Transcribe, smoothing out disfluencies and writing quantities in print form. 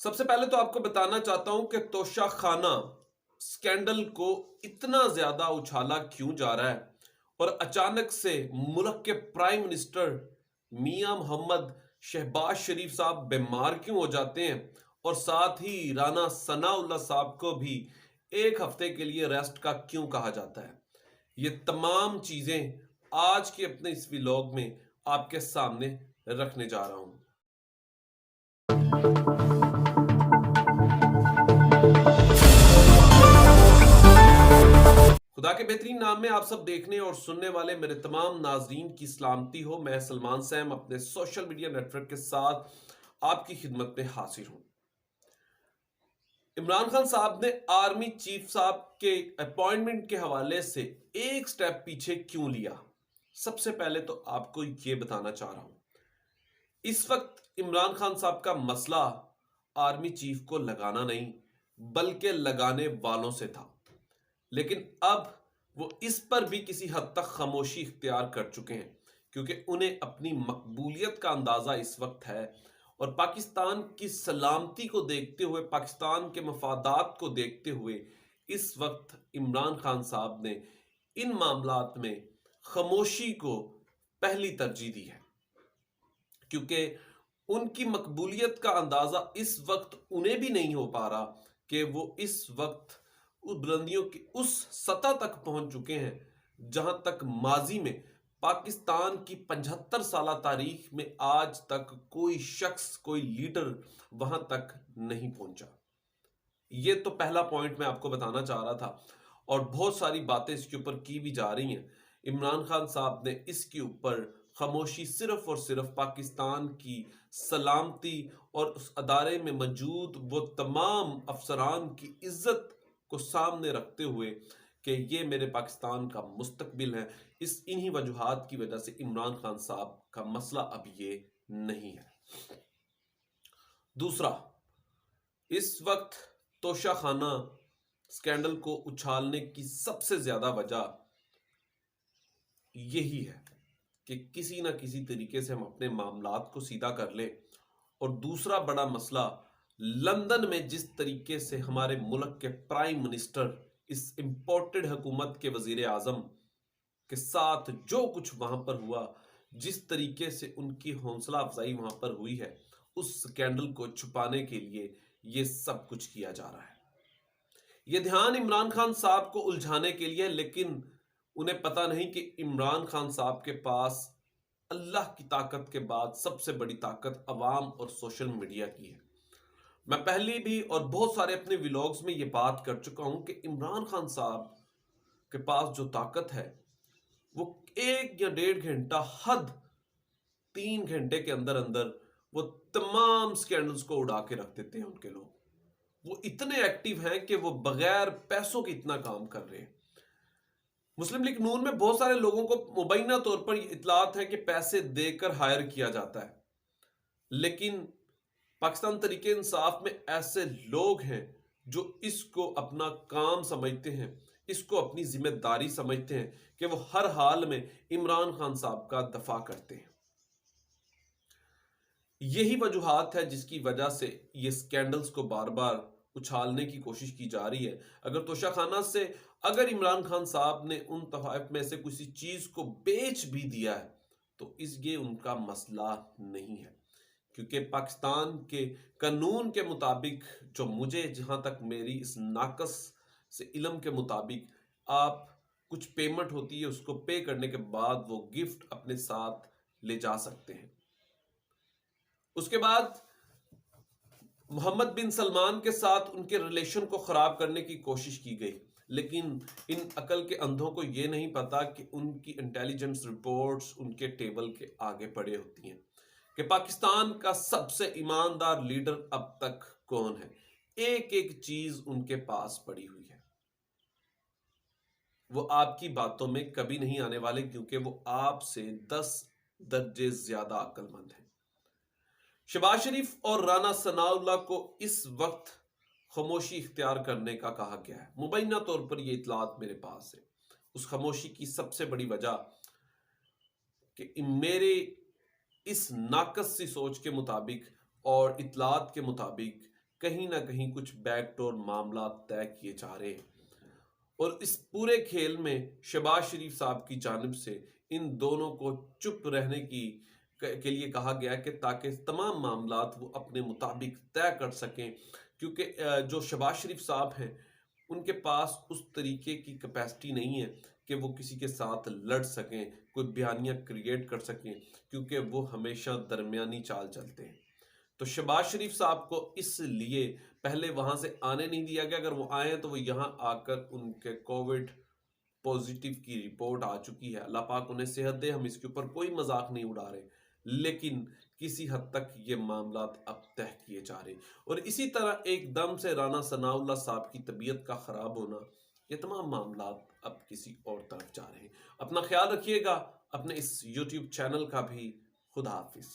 سب سے پہلے تو آپ کو بتانا چاہتا ہوں کہ توشہ خانہ سکینڈل کو اتنا زیادہ اچھالا کیوں جا رہا ہے اور اچانک سے ملک کے پرائم منسٹر میاں محمد شہباز شریف صاحب بیمار کیوں ہو جاتے ہیں اور ساتھ ہی رانا ثناء اللہ صاحب کو بھی ایک ہفتے کے لیے ریسٹ کا کیوں کہا جاتا ہے، یہ تمام چیزیں آج کے اپنے اس ویلاگ میں آپ کے سامنے رکھنے جا رہا ہوں۔ خدا کے بہترین نام میں آپ سب دیکھنے اور سننے والے میرے تمام ناظرین کی سلامتی ہو۔ میں سلمان سیم اپنے سوشل میڈیا نیٹ ورک کے ساتھ آپ کی خدمت میں حاضر ہوں۔ عمران خان صاحب نے آرمی چیف صاحب کے اپوائنٹمنٹ کے حوالے سے ایک سٹیپ پیچھے کیوں لیا؟ سب سے پہلے تو آپ کو یہ بتانا چاہ رہا ہوں، اس وقت عمران خان صاحب کا مسئلہ آرمی چیف کو لگانا نہیں بلکہ لگانے والوں سے تھا، لیکن اب وہ اس پر بھی کسی حد تک خاموشی اختیار کر چکے ہیں کیونکہ انہیں اپنی مقبولیت کا اندازہ اس وقت ہے اور پاکستان کی سلامتی کو دیکھتے ہوئے، پاکستان کے مفادات کو دیکھتے ہوئے اس وقت عمران خان صاحب نے ان معاملات میں خاموشی کو پہلی ترجیح دی ہے، کیونکہ ان کی مقبولیت کا اندازہ اس وقت انہیں بھی نہیں ہو پا رہا کہ وہ اس وقت اس بلندیوں کی اس سطح تک پہنچ چکے ہیں جہاں تک ماضی میں پاکستان کی 75 سالہ تاریخ میں آج تک کوئی شخص، کوئی لیڈر وہاں تک نہیں پہنچا۔ یہ تو پہلا پوائنٹ میں آپ کو بتانا چاہ رہا تھا، اور بہت ساری باتیں اس کے اوپر کی بھی جا رہی ہیں۔ عمران خان صاحب نے اس کے اوپر خاموشی صرف اور صرف پاکستان کی سلامتی اور اس ادارے میں موجود وہ تمام افسران کی عزت کو سامنے رکھتے ہوئے کہ یہ میرے پاکستان کا مستقبل ہے، انہی وجوہات کی وجہ سے عمران خان صاحب کا مسئلہ اب یہ نہیں ہے۔ دوسرا، اس وقت توشہ خانہ سکینڈل کو اچھالنے کی سب سے زیادہ وجہ یہی ہے کہ کسی نہ کسی طریقے سے ہم اپنے معاملات کو سیدھا کر لیں، اور دوسرا بڑا مسئلہ لندن میں جس طریقے سے ہمارے ملک کے پرائم منسٹر اس امپورٹڈ حکومت کے وزیر اعظم کے ساتھ جو کچھ وہاں پر ہوا، جس طریقے سے ان کی حوصلہ افزائی وہاں پر ہوئی ہے، اس سکینڈل کو چھپانے کے لیے یہ سب کچھ کیا جا رہا ہے۔ یہ دھیان عمران خان صاحب کو الجھانے کے لیے، لیکن انہیں پتہ نہیں کہ عمران خان صاحب کے پاس اللہ کی طاقت کے بعد سب سے بڑی طاقت عوام اور سوشل میڈیا کی ہے۔ میں پہلی بھی اور بہت سارے اپنے ویلاگز میں یہ بات کر چکا ہوں کہ عمران خان صاحب کے پاس جو طاقت ہے وہ 1 یا 1.5 گھنٹہ، حد 3 گھنٹے کے اندر اندر وہ تمام سکینڈلز کو اڑا کے رکھ دیتے ہیں۔ ان کے لوگ وہ اتنے ایکٹیو ہیں کہ وہ بغیر پیسوں کے اتنا کام کر رہے ہیں۔ مسلم لیگ نون میں بہت سارے لوگوں کو مبینہ طور پر یہ اطلاعات ہے کہ پیسے دے کر ہائر کیا جاتا ہے، لیکن پاکستان تحریک انصاف میں ایسے لوگ ہیں جو اس کو اپنا کام سمجھتے ہیں، اس کو اپنی ذمہ داری سمجھتے ہیں کہ وہ ہر حال میں عمران خان صاحب کا دفاع کرتے ہیں۔ یہی وجوہات ہے جس کی وجہ سے یہ سکینڈلز کو بار بار اچھالنے کی کوشش کی جا رہی ہے۔ اگر توشہ خانہ سے اگر عمران خان صاحب نے ان تحائف میں سے کسی چیز کو بیچ بھی دیا ہے تو یہ ان کا مسئلہ نہیں ہے، کیونکہ پاکستان کے قانون کے مطابق، جو مجھے جہاں تک میری اس ناقص سے علم کے مطابق، آپ کچھ پیمنٹ ہوتی ہے، اس کو پے کرنے کے بعد وہ گفٹ اپنے ساتھ لے جا سکتے ہیں۔ اس کے بعد محمد بن سلمان کے ساتھ ان کے ریلیشن کو خراب کرنے کی کوشش کی گئی، لیکن ان عقل کے اندھوں کو یہ نہیں پتا کہ ان کی انٹیلیجنس رپورٹس ان کے ٹیبل کے آگے پڑے ہوتی ہیں کہ پاکستان کا سب سے ایماندار لیڈر اب تک کون ہے۔ ایک ایک چیز ان کے پاس پڑی ہوئی ہے۔ وہ آپ کی باتوں میں کبھی نہیں آنے والے کیونکہ وہ آپ سے 10 درجے زیادہ عقل مند ہیں۔ شہباز شریف اور رانا ثناء اللہ کو اس وقت خاموشی اختیار کرنے کا کہا گیا ہے۔ مبینہ طور پر یہ اطلاعات میرے پاس ہے۔ اس خاموشی کی سب سے بڑی وجہ کہ میرے اس ناقص سی سوچ کے مطابق اور اطلاعات کے مطابق کہیں نہ کہیں کچھ بیک ڈور معاملات طے کیے جا رہے ہیں، اور اس پورے کھیل میں شہباز شریف صاحب کی جانب سے ان دونوں کو چپ رہنے کے لیے کہا گیا کہ تاکہ تمام معاملات وہ اپنے مطابق طے کر سکیں، کیونکہ جو شہباز شریف صاحب ہیں ان کے پاس اس طریقے کی کیپیسٹی نہیں ہے کہ وہ کسی کے ساتھ لڑ سکیں، کوئی بیانیہ کریٹ کر سکیں، کیونکہ وہ ہمیشہ درمیانی چال چلتے ہیں۔ تو شہباز شریف صاحب کو اس لیے پہلے وہاں سے آنے نہیں دیا گیا، اگر وہ آئے تو وہ یہاں آ کر ان کے کووڈ پوزیٹیو کی رپورٹ آ چکی ہے، اللہ پاک انہیں صحت دے، ہم اس کے اوپر کوئی مذاق نہیں اڑا رہے، لیکن کسی حد تک یہ معاملات اب طے کیے جا رہے، اور اسی طرح ایک دم سے رانا ثناء اللہ صاحب کی طبیعت کا خراب ہونا، یہ تمام معاملات اب کسی اور طرف جا رہے ہیں۔ اپنا خیال رکھیے گا، اپنے اس یوٹیوب چینل کا بھی۔ خدا حافظ۔